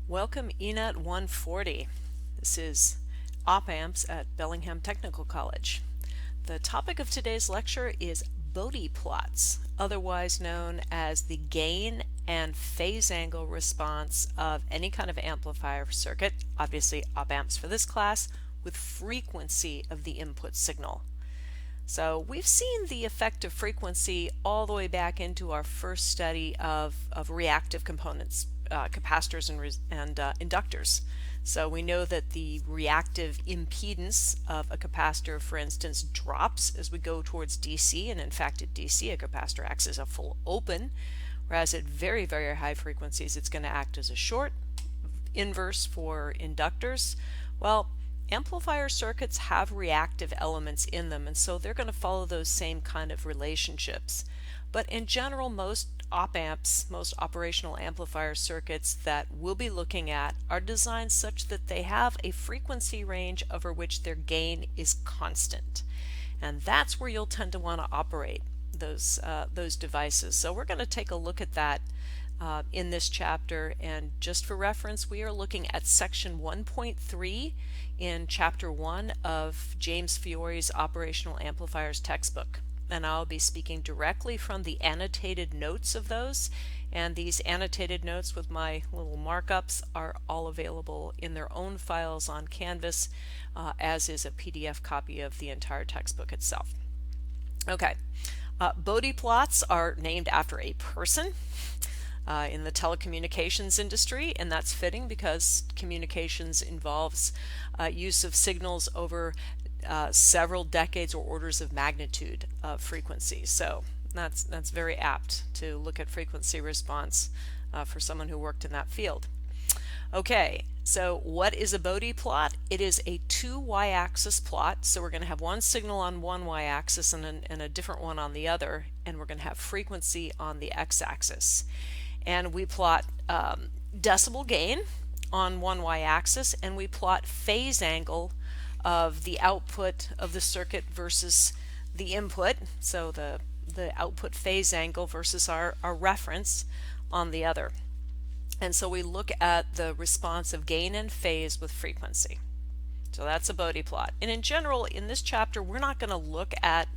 Welcome ENET 140. This is Op Amps at Bellingham Technical College. The topic of today's lecture is Bode plots, otherwise known as the gain and phase angle response of any kind of amplifier circuit, obviously op amps for this class, with frequency of the input signal. So we've seen the effect of frequency all the way back into our first study of reactive components, capacitors and inductors. So we know that the reactive impedance of a capacitor, for instance, drops as we go towards DC, and in fact at DC a capacitor acts as a full open, whereas at very, very high frequencies it's going to act as a short. Inverse for inductors. Well, amplifier circuits have reactive elements in them, and so they're going to follow those same kind of relationships. But in general, most op amps, most operational amplifier circuits that we'll be looking at are designed such that they have a frequency range over which their gain is constant. And that's where you'll tend to want to operate those devices. So we're going to take a look at that in this chapter, and just for reference, we are looking at section 1.3 in chapter 1 of James Fiore's Operational Amplifiers textbook, and I'll be speaking directly from the annotated notes of those, and these annotated notes with my little markups are all available in their own files on Canvas, as is a PDF copy of the entire textbook itself. Okay, Bode plots are named after a person in the telecommunications industry, and that's fitting because communications involves use of signals over several decades or orders of magnitude of frequency. So that's very apt to look at frequency response for someone who worked in that field. Okay, so what is a Bode plot? It is a two y-axis plot, so we're going to have one signal on one y-axis and a different one on the other, and we're going to have frequency on the x-axis. And we plot decibel gain on one y-axis, and we plot phase angle of the output of the circuit versus the input, so the output phase angle versus our reference on the other. And so we look at the response of gain and phase with frequency. So that's a Bode plot. And in general, in this chapter, we're not going to look at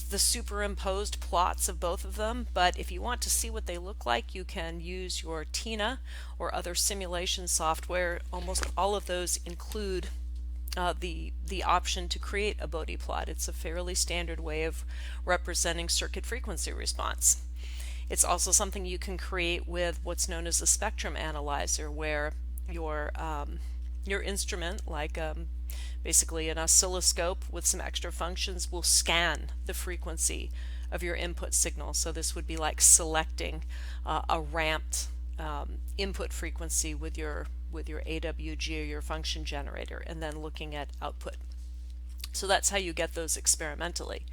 the superimposed plots of both of them, but if you want to see what they look like, you can use your TINA or other simulation software. Almost all of those include the option to create a Bode plot. It's a fairly standard way of representing circuit frequency response. It's also something you can create with what's known as a spectrum analyzer, where your instrument, like basically an oscilloscope with some extra functions, will scan the frequency of your input signal. So this would be like selecting a ramped input frequency with your AWG or your function generator, and then looking at output. So that's how you get those experimentally.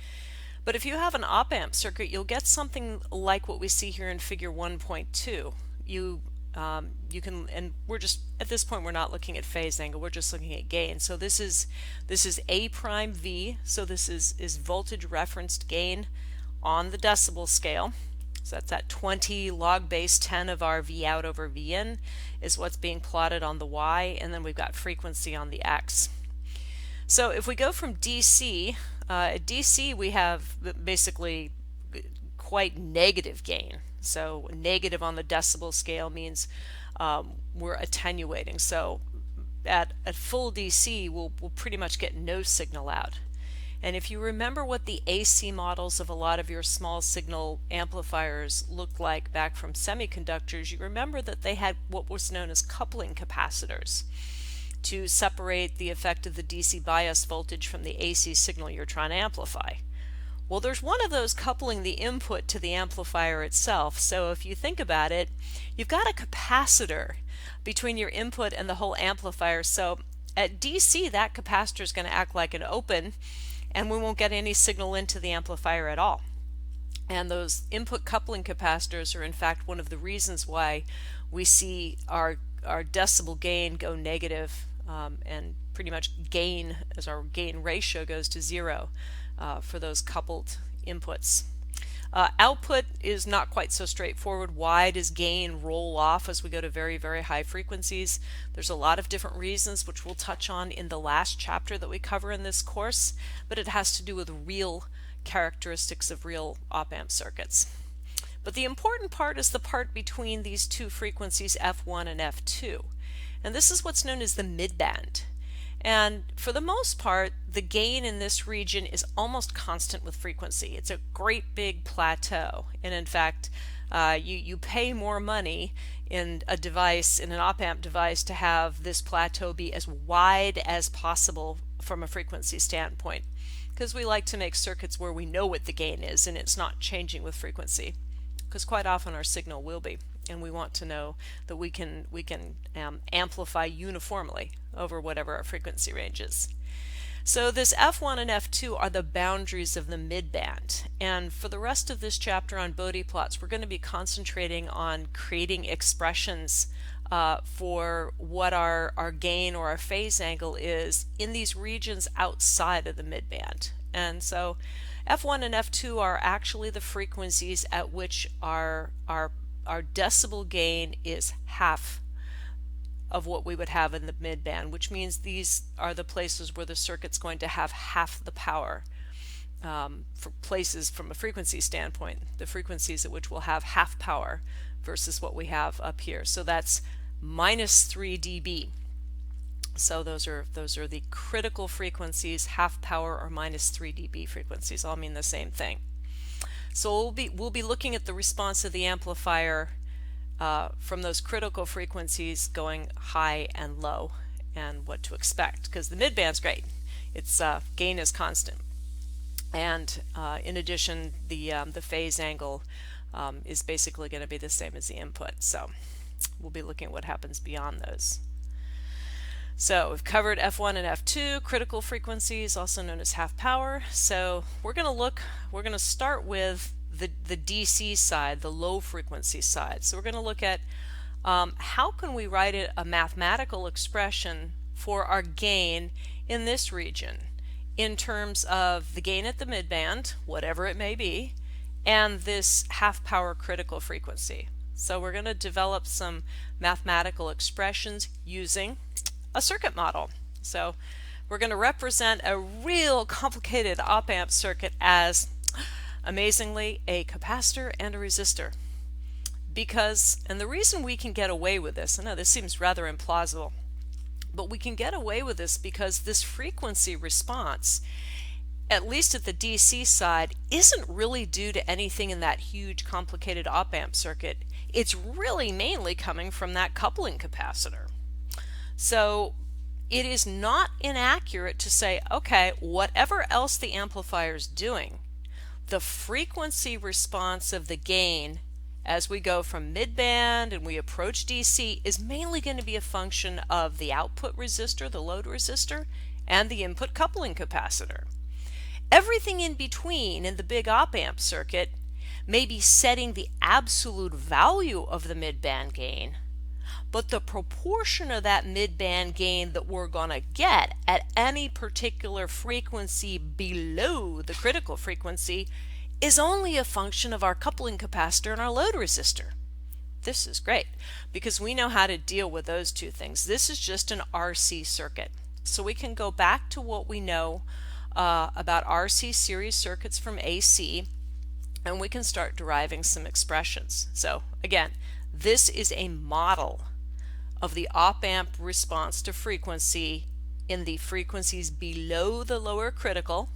But if you have an op amp circuit, you'll get something like what we see here in figure 1.2. You can, and we're just at this point we're not looking at phase angle, we're just looking at gain. So this is A prime V, so this is voltage referenced gain on the decibel scale. So that's at 20 log base 10 of our V out over V in is what's being plotted on the Y, and then we've got frequency on the X. So if we go from DC, at DC we have basically quite negative gain. So negative on the decibel scale means we're attenuating. So at full DC we'll pretty much get no signal out. And if you remember what the AC models of a lot of your small signal amplifiers looked like back from semiconductors, you remember that they had what was known as coupling capacitors to separate the effect of the DC bias voltage from the AC signal you're trying to amplify. Well, there's one of those coupling the input to the amplifier itself. So if you think about it, you've got a capacitor between your input and the whole amplifier. So at DC, that capacitor is going to act like an open, and we won't get any signal into the amplifier at all. And those input coupling capacitors are in fact one of the reasons why we see our decibel gain go negative, and pretty much gain, as our gain ratio goes to 0 for those coupled inputs. Output is not quite so straightforward. Why does gain roll off as we go to very, very high frequencies? There's a lot of different reasons, which we'll touch on in the last chapter that we cover in this course, but it has to do with real characteristics of real op-amp circuits. But the important part is the part between these two frequencies, F1 and F2. And this is what's known as the midband. And for the most part, the gain in this region is almost constant with frequency. It's a great big plateau. And in fact, you pay more money in a device, in an op-amp device, to have this plateau be as wide as possible from a frequency standpoint, because we like to make circuits where we know what the gain is and it's not changing with frequency, because quite often our signal will be, and we want to know that we can amplify uniformly over whatever our frequency range is. So this F1 and F2 are the boundaries of the midband, and for the rest of this chapter on Bode plots, we're going to be concentrating on creating expressions for what our gain or our phase angle is in these regions outside of the midband. And so F1 and F2 are actually the frequencies at which our decibel gain is half of what we would have in the midband, which means these are the places where the circuit's going to have half the power. For places from a frequency standpoint, the frequencies at which we'll have half power versus what we have up here. So that's -3 dB. So those are the critical frequencies, half power or -3 dB frequencies, all mean the same thing. So we'll be looking at the response of the amplifier from those critical frequencies going high and low, and what to expect, because the midband's great. Its gain is constant, and in addition, the phase angle is basically going to be the same as the input. So we'll be looking at what happens beyond those. So we've covered F1 and F2, critical frequencies, also known as half power. So we're going to start with the DC side, the low frequency side. So we're going to look at how can we write a mathematical expression for our gain in this region in terms of the gain at the midband, whatever it may be, and this half power critical frequency. So we're going to develop some mathematical expressions using a circuit model. So we're going to represent a real complicated op-amp circuit as, amazingly, a capacitor and a resistor. And the reason we can get away with this, I know this seems rather implausible, but we can get away with this because this frequency response, at least at the DC side, isn't really due to anything in that huge complicated op-amp circuit. It's really mainly coming from that coupling capacitor. So it is not inaccurate to say, okay, whatever else the amplifier is doing, the frequency response of the gain as we go from midband and we approach DC is mainly going to be a function of the output resistor, the load resistor, and the input coupling capacitor. Everything in between in the big op-amp circuit may be setting the absolute value of the midband gain, but the proportion of that midband gain that we're going to get at any particular frequency below the critical frequency is only a function of our coupling capacitor and our load resistor. This is great because we know how to deal with those two things. This is just an RC circuit. So we can go back to what we know about RC series circuits from AC, and we can start deriving some expressions. So again, this is a model of the op-amp response to frequency in the frequencies below the lower critical,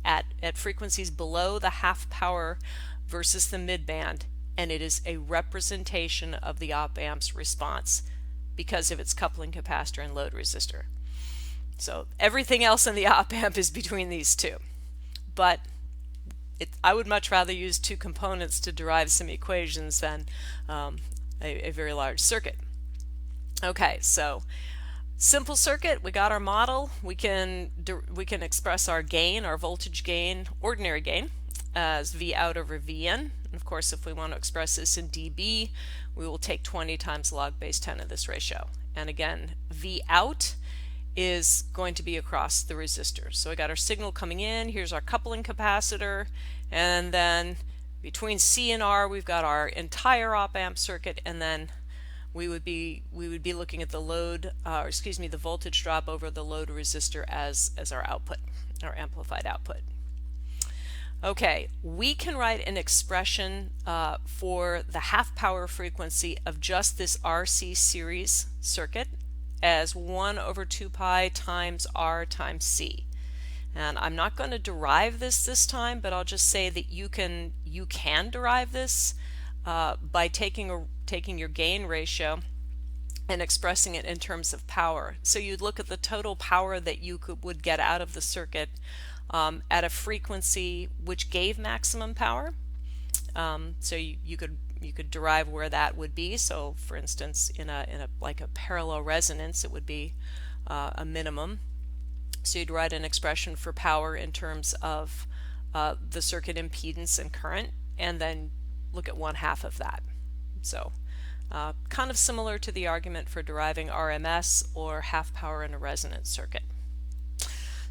at frequencies below the half power versus the midband, and it is a representation of the op-amp's response because of its coupling capacitor and load resistor. So everything else in the op-amp is between these two, but I would much rather use two components to derive some equations than a very large circuit. Okay, so simple circuit, we got our model. We can express our gain, our voltage gain, ordinary gain, as V out over V in. And of course, if we want to express this in dB, we will take 20 times log base 10 of this ratio. And again, V out is going to be across the resistor. So we got our signal coming in, here's our coupling capacitor, and then between C and R, we've got our entire op-amp circuit, and then we would be looking at the load, the voltage drop over the load resistor as our output, our amplified output. Okay, we can write an expression for the half power frequency of just this RC series circuit as 1 over 2 pi times R times C. And I'm not going to derive this time, but I'll just say that you can derive this by taking your gain ratio and expressing it in terms of power. So you'd look at the total power that you would get out of the circuit at a frequency which gave maximum power. So you could derive where that would be. So for instance, in a like a parallel resonance, it would be a minimum. So you'd write an expression for power in terms of the circuit impedance and current, and then look at 1/2 of that. So kind of similar to the argument for deriving RMS or half power in a resonance circuit.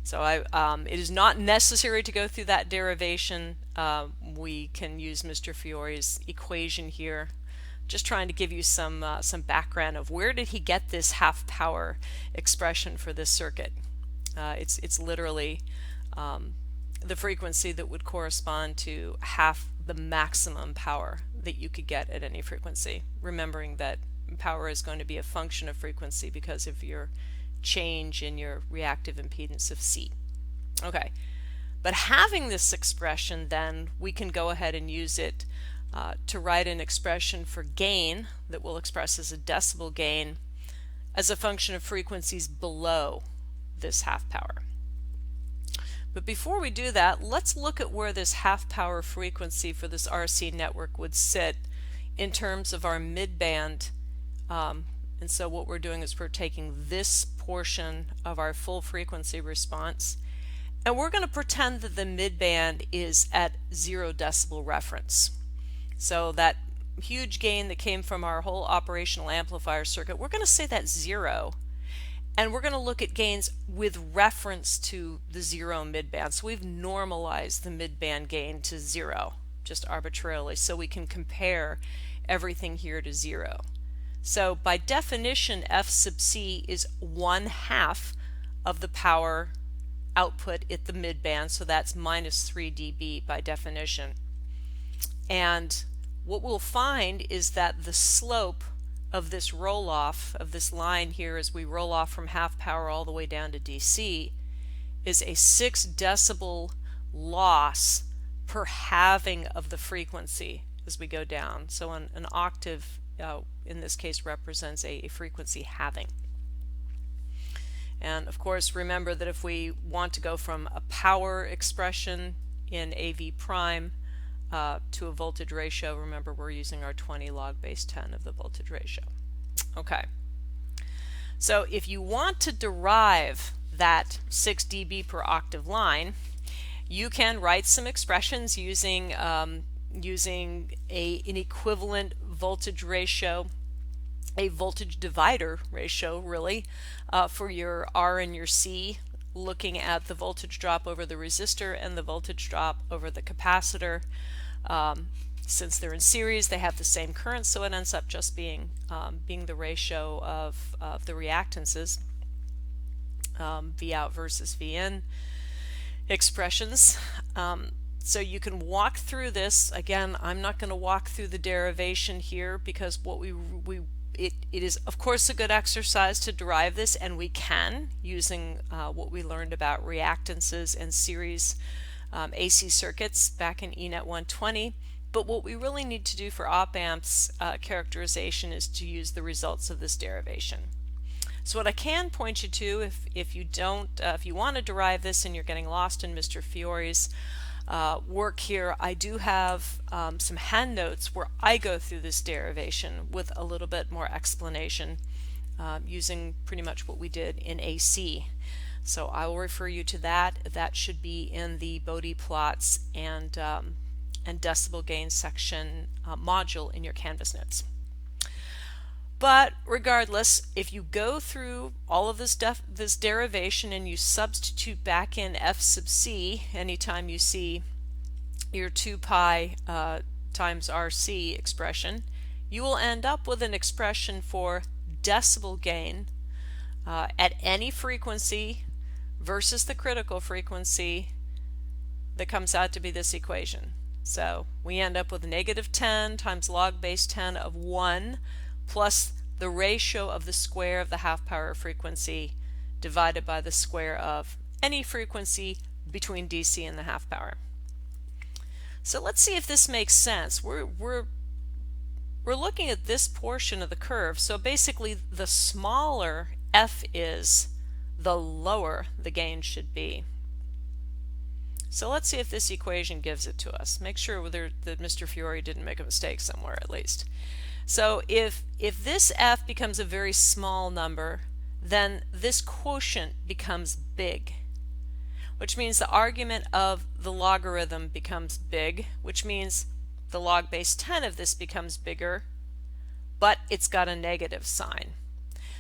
So it is not necessary to go through that derivation. We can use Mr. Fiore's equation here, just trying to give you some background of where did he get this half power expression for this circuit. It's literally the frequency that would correspond to half the maximum power that you could get at any frequency, remembering that power is going to be a function of frequency because of your change in your reactive impedance of C. Okay, but having this expression, then we can go ahead and use it to write an expression for gain that we'll express as a decibel gain as a function of frequencies below this half power. But before we do that, let's look at where this half power frequency for this RC network would sit in terms of our midband. And so what we're doing is we're taking this portion of our full frequency response, and we're going to pretend that the midband is at 0 decibel reference. So that huge gain that came from our whole operational amplifier circuit, we're going to say that's 0. And we're going to look at gains with reference to the 0 midband. So we've normalized the midband gain to 0, just arbitrarily, so we can compare everything here to 0. So by definition, F sub C is 1/2 of the power output at the midband, so that's minus 3 dB by definition. And what we'll find is that the slope of this roll-off, of this line here as we roll off from half power all the way down to DC, is a 6 decibel loss per halving of the frequency as we go down. So an octave in this case represents a frequency halving. And of course, remember that if we want to go from a power expression in AV prime to a voltage ratio, remember we're using our 20 log base 10 of the voltage ratio. Okay, so if you want to derive that 6 dB per octave line, you can write some expressions using an equivalent voltage ratio, a voltage divider ratio really, for your R and your C, looking at the voltage drop over the resistor and the voltage drop over the capacitor. Since they're in series, they have the same current, so it ends up just being the ratio of the reactances, V out versus V in expressions. So you can walk through this. Again, I'm not going to walk through the derivation here because what it is of course a good exercise to derive this, and we can using what we learned about reactances and series AC circuits back in ENET 120. But what we really need to do for op-amps characterization is to use the results of this derivation. So what I can point you to, if you want to derive this and you're getting lost in Mr. Fiore's work here, I do have some hand notes where I go through this derivation with a little bit more explanation using pretty much what we did in AC. So I will refer you to that. That should be in the Bode Plots and decibel gain section module in your Canvas notes. But regardless, if you go through all of this derivation and you substitute back in F sub C anytime you see your 2 pi times RC expression, you will end up with an expression for decibel gain at any frequency versus the critical frequency that comes out to be this equation. So we end up with negative 10 times log base 10 of 1 plus the ratio of the square of the half power frequency divided by the square of any frequency between DC and the half power. So let's see if this makes sense. We're looking at this portion of the curve. So basically the smaller f is, the lower the gain should be. So let's see if this equation gives it to us. Make sure that Mr. Fiore didn't make a mistake somewhere at least. So if this f becomes a very small number, then this quotient becomes big, which means the argument of the logarithm becomes big, which means the log base 10 of this becomes bigger, but it's got a negative sign.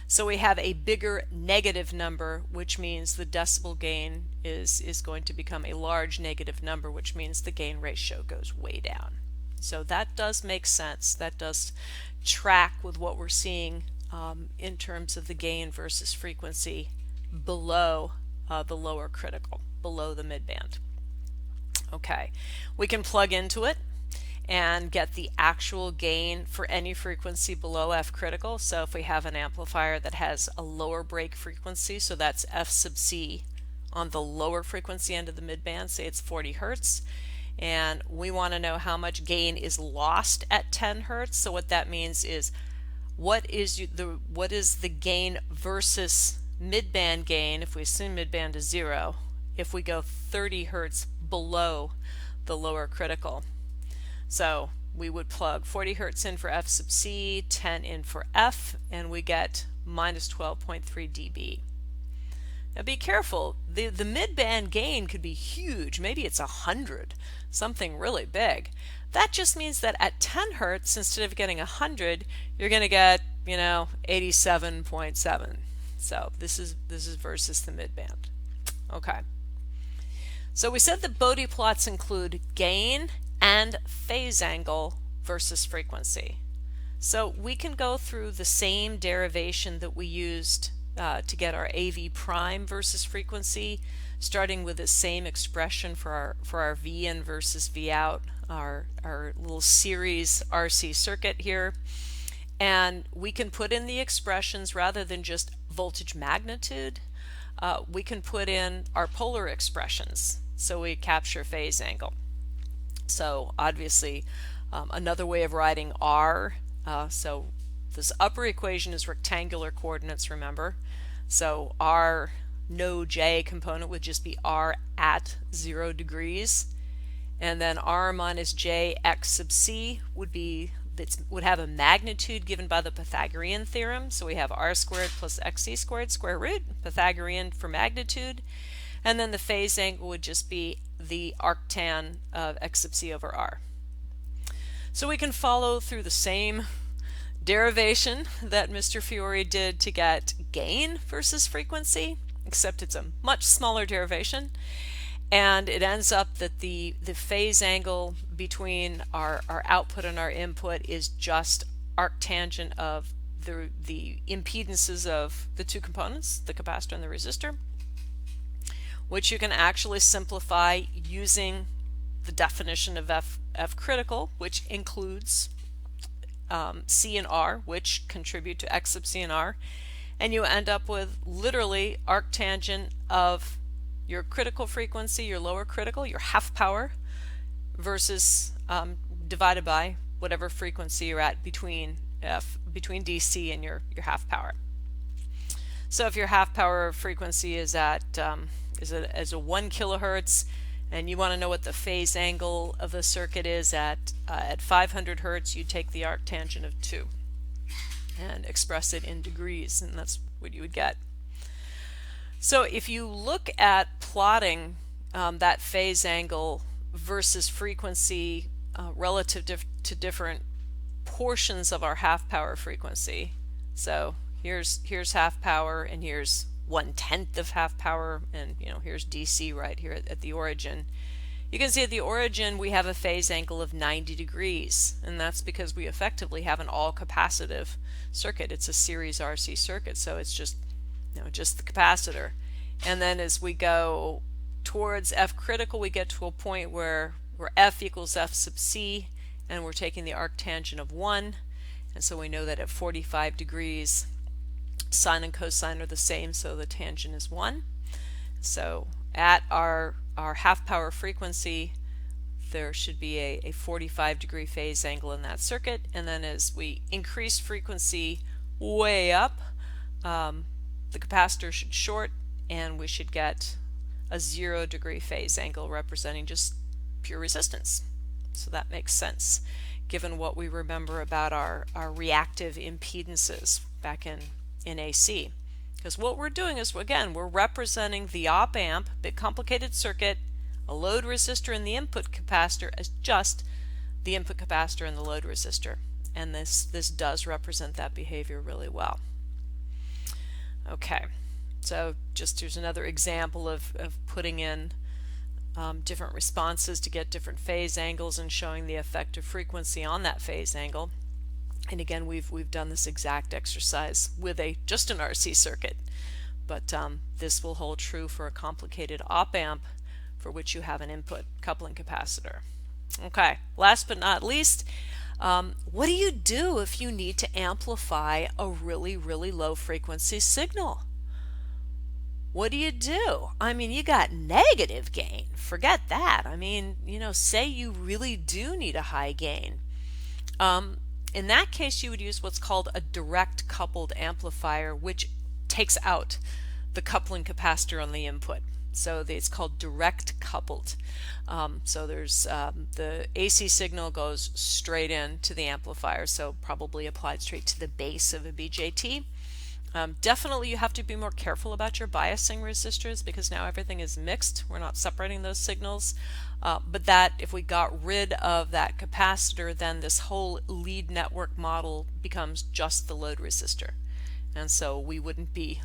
So we have a bigger negative number, which means the decibel gain is going to become a large negative number, which means the gain ratio goes way down. So that does make sense. That does track with what we're seeing in terms of the gain versus frequency below the lower critical, below the midband. Okay, we can plug into it and get the actual gain for any frequency below F critical. So if we have an amplifier that has a lower break frequency, so that's F sub C on the lower frequency end of the midband, say it's 40 Hertz, and we want to know how much gain is lost at 10 Hertz. So what that means is what is the gain versus midband gain, if we assume midband is 0, if we go 30 Hertz below the lower critical. So we would plug 40 Hertz in for F sub C, 10 in for F, and we get minus 12.3 dB. Now be careful, the midband gain could be huge, maybe it's 100, something really big. That just means that at 10 Hertz, instead of getting 100, you're going to get, 87.7. So this is versus the midband. Okay. So we said that Bode plots include gain and phase angle versus frequency. So we can go through the same derivation that we used to get our AV prime versus frequency, starting with the same expression for our V in versus V out, our little series RC circuit here. And we can put in the expressions rather than just voltage magnitude. We can put in our polar expressions so we capture phase angle. So obviously another way of writing R, so this upper equation is rectangular coordinates, remember. So our no J component would just be R at 0 degrees, and then R minus J x sub C would have a magnitude given by the Pythagorean theorem. So we have R squared plus XC squared square root, Pythagorean for magnitude, and then the phase angle would just be the arctan of x sub C over R. So we can follow through the same derivation that Mr. Fiore did to get gain versus frequency, except it's a much smaller derivation, and it ends up that the phase angle between our output and our input is just arctangent of the impedances of the two components, the capacitor and the resistor, which you can actually simplify using the definition of F critical, which includes C and R, which contribute to X sub C and R, and you end up with literally arctangent of your critical frequency, your lower critical, your half power, versus divided by whatever frequency you're at between DC and your half power. So if your half power frequency is at is a 1 kilohertz, and you want to know what the phase angle of the circuit is at 500 Hertz, you take the arctangent of 2 and express it in degrees, and that's what you would get. So if you look at plotting that phase angle versus frequency relative to different portions of our half power frequency, so here's half power, and here's 1/10 of half power, and here's DC right here at the origin. You can see at the origin we have a phase angle of 90 degrees, and that's because we effectively have an all-capacitive circuit. It's a series RC circuit, so it's just just the capacitor. And then as we go towards F critical, we get to a point where F equals F sub C, and we're taking the arctangent of 1, and so we know that at 45 degrees sine and cosine are the same, so the tangent is 1. So at our half power frequency, there should be a 45 degree phase angle in that circuit, and then as we increase frequency way up, the capacitor should short and we should get a 0 degree phase angle representing just pure resistance. So that makes sense given what we remember about our reactive impedances back in AC. Because what we're doing is, again, we're representing the op-amp, big complicated circuit, a load resistor and the input capacitor as just the input capacitor and the load resistor. And this does represent that behavior really well. Okay, so just here's another example of putting in different responses to get different phase angles and showing the effective frequency on that phase angle. And again, we've done this exact exercise with just an RC circuit, but this will hold true for a complicated op-amp for which you have an input coupling capacitor. Okay, last but not least, what do you do if you need to amplify a really low frequency signal? What do you do? I mean, you got negative gain. Forget that. I mean, say you really do need a high gain. In that case, you would use what's called a direct coupled amplifier, which takes out the coupling capacitor on the input. So it's called direct coupled. So there's the AC signal goes straight into the amplifier, so probably applied straight to the base of a BJT. Definitely you have to be more careful about your biasing resistors because now everything is mixed. We're not separating those signals. But that if we got rid of that capacitor, then this whole lead network model becomes just the load resistor. And so we wouldn't be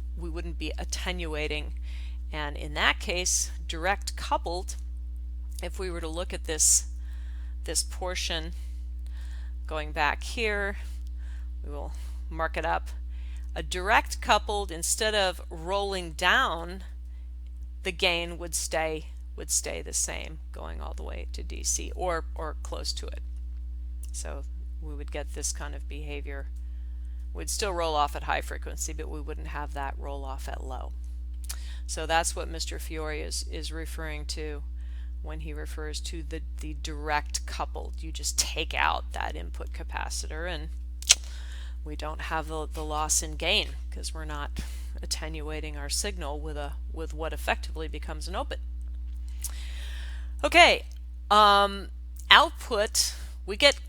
attenuating. And in that case, direct coupled, if we were to look at this portion going back here, we will mark it up. A direct coupled, instead of rolling down, the gain would stay the same going all the way to DC or close to it. So we would get this kind of behavior. We'd still roll off at high frequency, but we wouldn't have that roll off at low. So that's what Mr. Fiore is referring to when he refers to the direct coupled. You just take out that input capacitor and we don't have the loss in gain because we're not attenuating our signal with what effectively becomes an open. Okay, output, we get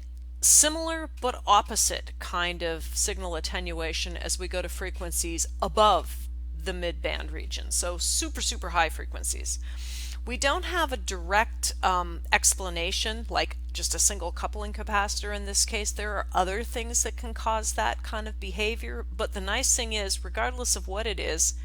similar but opposite kind of signal attenuation as we go to frequencies above the mid-band region, so super high frequencies. We don't have a direct explanation like just a single coupling capacitor in this case. There are other things that can cause that kind of behavior, but the nice thing is, regardless of what it is,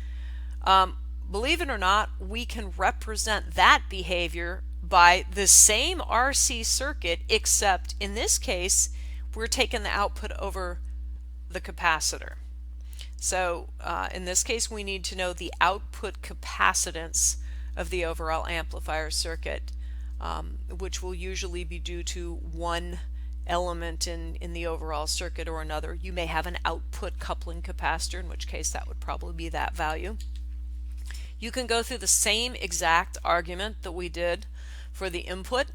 believe it or not, we can represent that behavior by the same RC circuit, except in this case we're taking the output over the capacitor. So in this case we need to know the output capacitance of the overall amplifier circuit, which will usually be due to one element in the overall circuit or another. You may have an output coupling capacitor, in which case that would probably be that value. You can go through the same exact argument that we did for the input,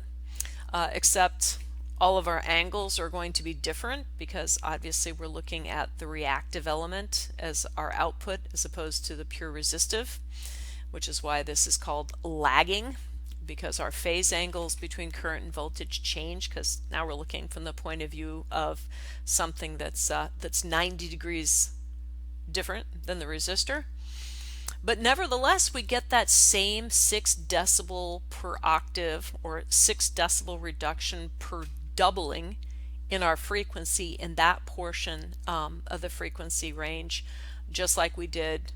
except all of our angles are going to be different because obviously we're looking at the reactive element as our output as opposed to the pure resistive, which is why this is called lagging, because our phase angles between current and voltage change, because now we're looking from the point of view of something that's 90 degrees different than the resistor. But nevertheless, we get that same 6 decibel per octave or 6 decibel reduction per doubling in our frequency in that portion of the frequency range, just like we did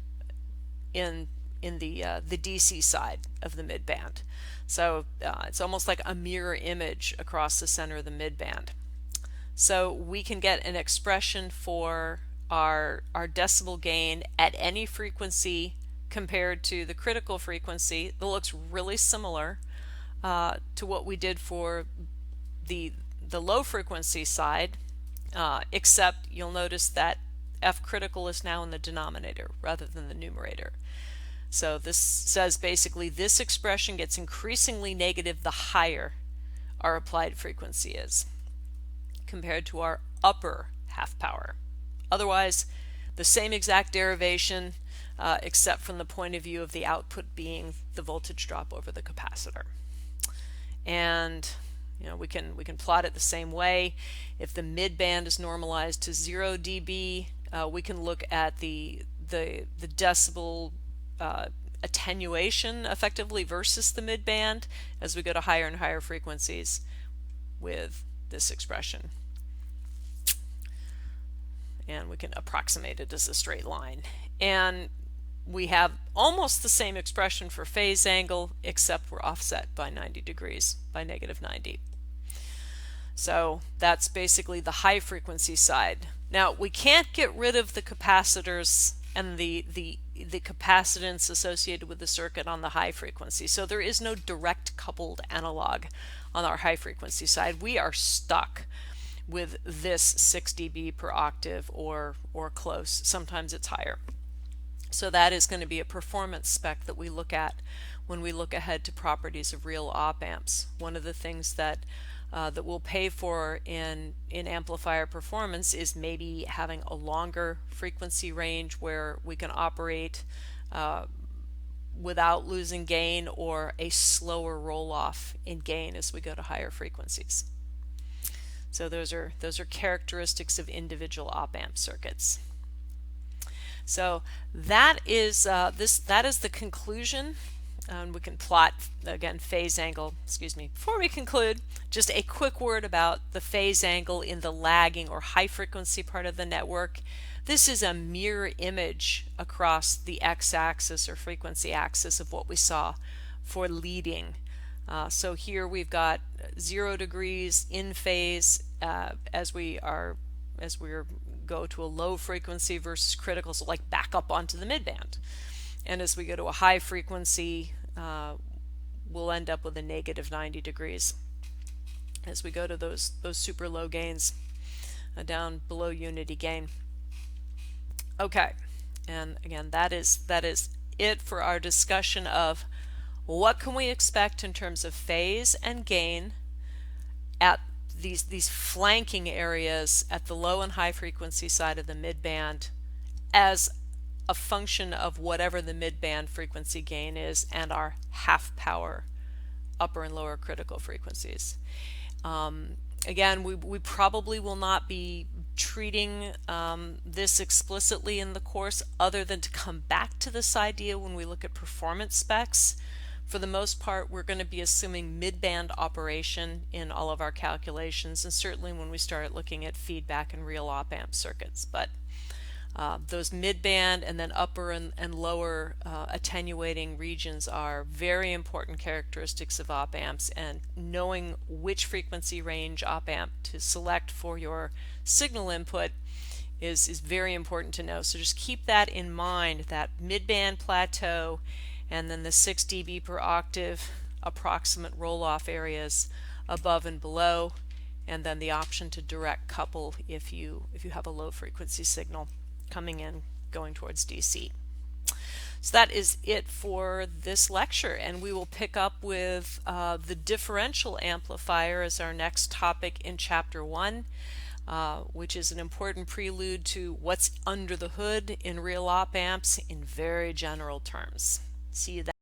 in the DC side of the midband. So it's almost like a mirror image across the center of the midband. So we can get an expression for our decibel gain at any frequency compared to the critical frequency that looks really similar to what we did for the low frequency side, except you'll notice that F critical is now in the denominator rather than the numerator. So this says basically this expression gets increasingly negative the higher our applied frequency is compared to our upper half power. Otherwise, the same exact derivation, except from the point of view of the output being the voltage drop over the capacitor. And we can plot it the same way. If the midband is normalized to 0 dB, we can look at the decibel attenuation effectively versus the midband as we go to higher and higher frequencies with this expression. And we can approximate it as a straight line. And we have almost the same expression for phase angle, except we're offset by 90 degrees, by -90. So that's basically the high frequency side. Now we can't get rid of the capacitors and the capacitance associated with the circuit on the high frequency. So there is no direct coupled analog on our high frequency side. We are stuck with this 6 dB per octave or close. Sometimes it's higher. So that is going to be a performance spec that we look at when we look ahead to properties of real op amps. One of the things that we'll pay for in amplifier performance is maybe having a longer frequency range where we can operate without losing gain, or a slower roll off in gain as we go to higher frequencies. So those are characteristics of individual op amp circuits. So that is the conclusion. And we can plot again phase angle. Excuse me. Before we conclude, just a quick word about the phase angle in the lagging or high frequency part of the network. This is a mirror image across the x-axis or frequency axis of what we saw for leading. So here we've got 0 degrees in phase as we go to a low frequency versus critical, so like back up onto the midband. And as we go to a high frequency, we'll end up with a -90 degrees as we go to those super low gains down below unity gain. Okay, and again, that is it for our discussion of what can we expect in terms of phase and gain at these flanking areas at the low and high frequency side of the midband as a function of whatever the midband frequency gain is and our half power upper and lower critical frequencies. Again, we probably will not be treating this explicitly in the course, other than to come back to this idea when we look at performance specs. For the most part, we're going to be assuming midband operation in all of our calculations, and certainly when we start looking at feedback and real op amp circuits. But those midband and then upper and lower attenuating regions are very important characteristics of op amps, and knowing which frequency range op amp to select for your signal input is very important to know. So just keep that in mind, that midband plateau and then the 6 dB per octave approximate roll-off areas above and below, and then the option to direct couple if you have a low frequency signal coming in going towards DC. So that is it for this lecture, and we will pick up with the differential amplifier as our next topic in Chapter 1, which is an important prelude to what's under the hood in real op amps in very general terms. See you then.